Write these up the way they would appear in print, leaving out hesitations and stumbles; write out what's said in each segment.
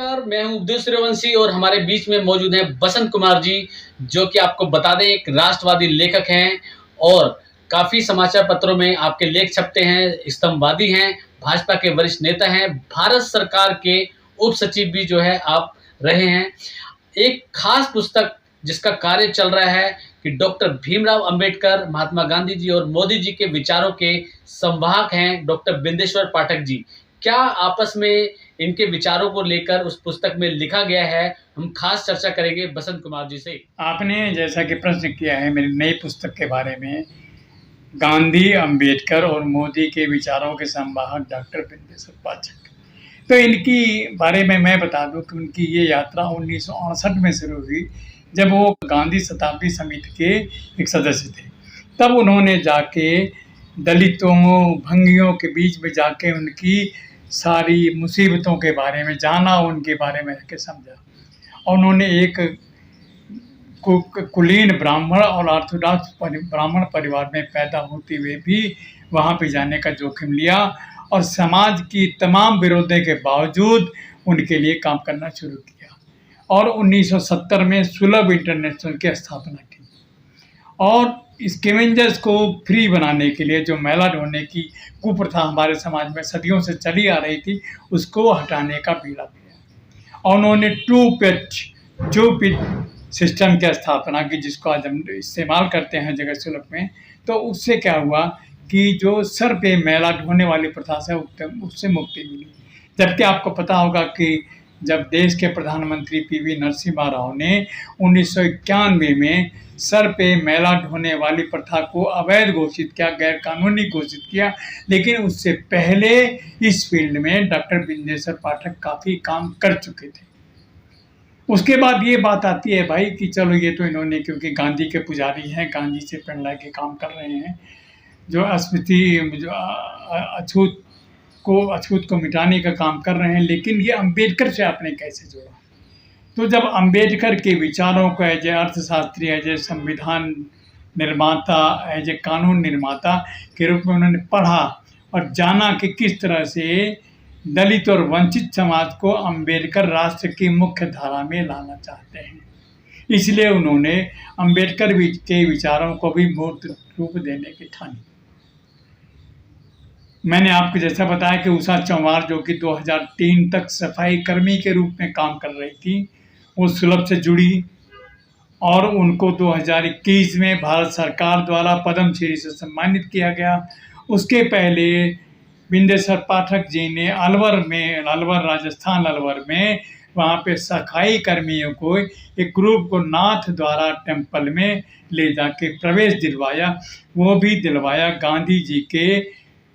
नमस्कार, मैं हूं उपदेश सूर्यवंशी और हमारे बीच में मौजूद हैं बसंत कुमार जी, जो कि आपको बता दें एक राष्ट्रवादी लेखक हैं और काफ़ी समाचार पत्रों में आपके लेख छपते हैं, स्तंभवादी हैं, भाजपा के वरिष्ठ नेता हैं, भारत सरकार के उप सचिव भी जो है आप रहे हैं। एक खास पुस्तक जिसका कार्य चल रहा है कि डॉक्टर भीमराव अंबेडकर, महात्मा गांधी जी और मोदी जी के विचारों के संवाहक हैं डॉक्टर बिंदेश्वर पाठक जी। क्या आपस में इनके विचारों को लेकर उस पुस्तक में लिखा गया है, हम खास चर्चा करेंगे बसंत कुमार जी से। आपने जैसा कि प्रश्न किया है मेरी नई पुस्तक के बारे में, गांधी, अंबेडकर और मोदी के विचारों के संवाहक डॉक्टर बिंदेश्वर पाठक। तो इनकी बारे में मैं बता दूं कि उनकी ये यात्रा 1968 में शुरू हुई, जब वो गांधी शताब्दी समिति के एक सदस्य थे। तब उन्होंने जाके दलितों, भंगियों के बीच में जाके उनकी सारी मुसीबतों के बारे में जाना, उनके बारे में के समझा। और उन्होंने एक कुलीन ब्राह्मण और ऑर्थोडॉक्स ब्राह्मण परिवार में पैदा होते हुए भी वहाँ पे जाने का जोखिम लिया और समाज की तमाम विरोधों के बावजूद उनके लिए काम करना शुरू किया और 1970 में सुलभ इंटरनेशनल की स्थापना की। और स्कैवेंजर्स को फ्री बनाने के लिए जो मैला ढोने की कुप्रथा हमारे समाज में सदियों से चली आ रही थी, उसको हटाने का बीड़ा दिया। और उन्होंने टू पिट सिस्टम की स्थापना की, जिसको आज हम इस्तेमाल करते हैं जगह सुलभ में। तो उससे क्या हुआ कि जो सर पे मैला ढोने वाली प्रथा से उससे मुक्ति मिली। जबकि आपको पता होगा कि जब देश के प्रधानमंत्री पीवी नरसिम्हा राव ने 1991 में सर पे मैला ढोने वाली प्रथा को अवैध घोषित किया, गैर कानूनी घोषित किया, लेकिन उससे पहले इस फील्ड में डॉक्टर बिंदेश्वर पाठक काफ़ी काम कर चुके थे। उसके बाद ये बात आती है भाई कि चलो ये तो इन्होंने, क्योंकि गांधी के पुजारी हैं, गांधी से प्रेरणा के काम कर रहे हैं, जो अस्मृति जो अछूत को मिटाने का काम कर रहे हैं, लेकिन ये अंबेडकर से आपने कैसे जोड़ा? तो जब अंबेडकर के विचारों को एज ए अर्थशास्त्री, एज ए संविधान निर्माता, एज ए कानून निर्माता के रूप में उन्होंने पढ़ा और जाना कि किस तरह से दलित और वंचित समाज को अंबेडकर राष्ट्र की मुख्य धारा में लाना चाहते हैं, इसलिए उन्होंने अंबेडकर के विचारों को भी मूर्त रूप देने की ठानी। मैंने आपको जैसा बताया कि उषा चौहान, जो कि 2003 तक सफाई कर्मी के रूप में काम कर रही थी, वो सुलभ से जुड़ी और उनको 2021 में भारत सरकार द्वारा पद्म श्री से सम्मानित किया गया। उसके पहले बिंदेश्वर पाठक जी ने राजस्थान अलवर में वहाँ पे सफाई कर्मियों को एक ग्रुप को नाथ द्वारा टेम्पल में ले जाके प्रवेश दिलवाया। वो भी दिलवाया गांधी जी के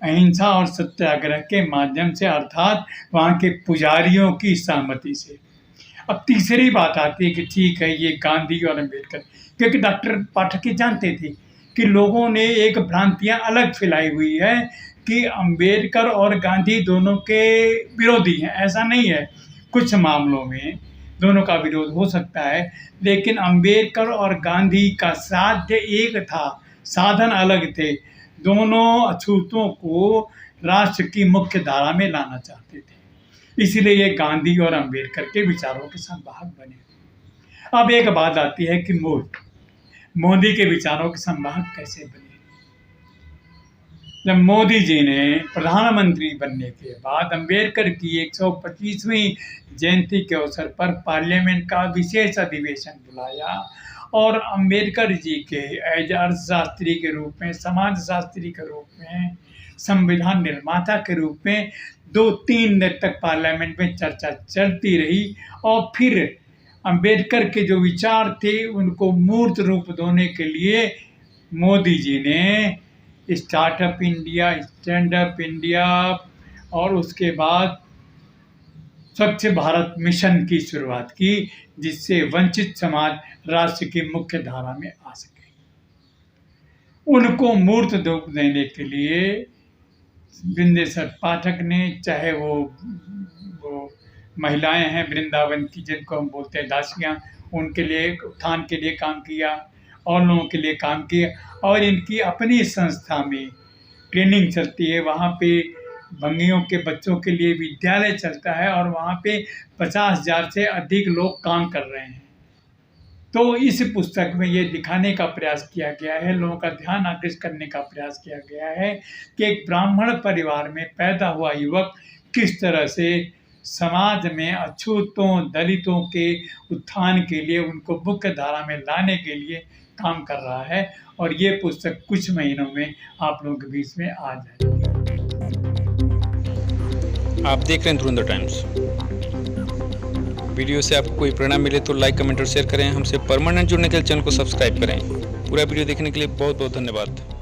अहिंसा और सत्याग्रह के माध्यम से, अर्थात वहाँ के पुजारियों की सहमति से। अब तीसरी बात आती है कि ठीक है, ये गांधी और अंबेडकर, क्योंकि डॉक्टर पाठक ये जानते थे कि लोगों ने एक भ्रांतियाँ अलग फैलाई हुई है कि अंबेडकर और गांधी दोनों के विरोधी हैं। ऐसा नहीं है, कुछ मामलों में दोनों का विरोध हो सकता है, लेकिन अंबेडकर और गांधी का साध्य एक था, साधन अलग थे। दोनों अछूतों को राष्ट्र की मुख्य धारा में लाना चाहते थे, इसलिए ये गांधी और अंबेडकर के विचारों के संवाहक बने। अब एक बात आती है कि मोदी के विचारों के संवाहक कैसे बने? जब मोदी जी ने प्रधानमंत्री बनने के बाद अंबेडकर की 125वीं जयंती के अवसर पर पार्लियामेंट का विशेष अधिवेशन बुलाया और अंबेडकर जी के एज अर्थशास्त्री के रूप में, समाजशास्त्री के रूप में, संविधान निर्माता के रूप में 2-3 दिन तक पार्लियामेंट में चर्चा चलती रही। और फिर अंबेडकर के जो विचार थे उनको मूर्त रूप देने के लिए मोदी जी ने startup India, stand up India और उसके बाद स्वच्छ भारत मिशन की शुरुआत की, जिससे वंचित समाज राष्ट्र की मुख्य धारा में आ सके। उनको मूर्त रूप देने के लिए बिंदेश्वर पाठक ने, चाहे वो महिलाएं हैं वृंदावन की, जिनको हम बोलते हैं दासियां, उनके लिए उत्थान के लिए काम किया और लोगों के लिए काम किया। और इनकी अपनी संस्था में ट्रेनिंग चलती है, वहाँ पे बंगियों के बच्चों के लिए विद्यालय चलता है और वहाँ पे 50,000 से अधिक लोग काम कर रहे हैं। तो इस पुस्तक में ये दिखाने का प्रयास किया गया है, लोगों का ध्यान आकृष्ट करने का प्रयास किया गया है कि एक ब्राह्मण परिवार में पैदा हुआ युवक किस तरह से समाज में अछूतों, दलितों के उत्थान के लिए, उनको मुख्य धारा में लाने के लिए काम कर रहा है। और ये पुस्तक कुछ महीनों में आप लोगों के बीच में आ जाएगी। आप देख रहे हैं धुरंधर टाइम्स। वीडियो से आपको कोई प्रेरणा मिले तो लाइक, कमेंट और शेयर करें। हमसे परमानेंट जुड़ने के लिए चैनल को सब्सक्राइब करें। पूरा वीडियो देखने के लिए बहुत बहुत धन्यवाद।